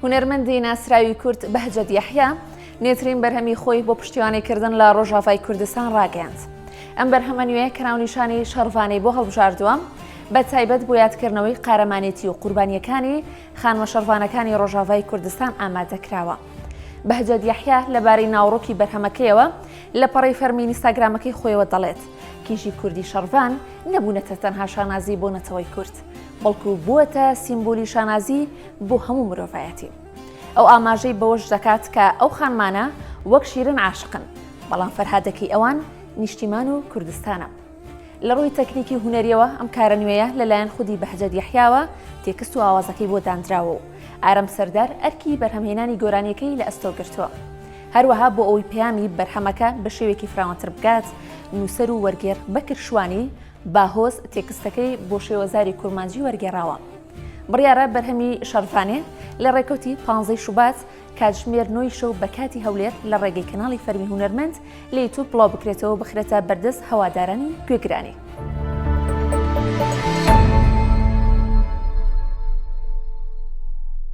هونەرمەندی ناسراوی کورد بەهجەت یەحیا نێترین بەرهەمی خۆی بۆ پشتیوانیکردن لە ڕۆژاوای کوردستان ڕاگەیاند. ئەم بەرهەمە نوێ کراونیشانی شەڕڤانەی بۆ هەڵبژاردووە بە تایبەت بۆ یادکردنەوەی قارەمانێتی و قوربانیەکانی خانمە شەڕڤانەکانی ڕۆژاوای کوردستان ئامادەکراوە. بەهجەت یەحیا لەبارەی ناوڕۆکی بەرهەمەکەیەوە لە پەڕی فەرمی ئینستاگرامەکەی خۆیەوە دەڵێت کیژی کوردی شەڕڤان نەبوونەتە تەنها شانازی بۆ نەتەوەی کورد، بەڵکو بووەتە سیمبۆلی شانازی بۆ هەموو مرۆڤایەتی. ئەو ئاماژەی بەوەش دەکات کە ئەو خانمانە وەک شیرن عاشقن، بەڵام فەرهادەکەی ئەوان نیشتیمان و کوردستانە. لە ڕووی تەکنیکی هونەریەوە ئەم کارە نوێیە لەلایەن خودی بەهجەت یەحیاوە تێکست و ئاوازەکەی بۆ دانراوە و ئارەم سەردار ئەرکی بەرهەمهێنانی گۆرانیەکەی لە ئەستۆ گرتووە. هەروەها بۆ ئەوەی پەیامی بەرهەمەکە بە شێوێکی فراوانتر بکات، نووسەر و وەرگێر بەکر شوانی باهۆز تێکستەکەی بۆ شێوەزاری کورمانجی وەرگێڕاوە. بڕیارە بەرهەمی شەڕڤانێ لە ڕێکەوتی 15 شوبات کاتژمێر 9 شەو بە کاتی هەولێر لە ڕێگەی کەناڵی فەرمی هونەرمەند لە یوتیوب بڵاو بکرێتەوە بخرێتە بەردەست هەوادارانی گوێگرانی.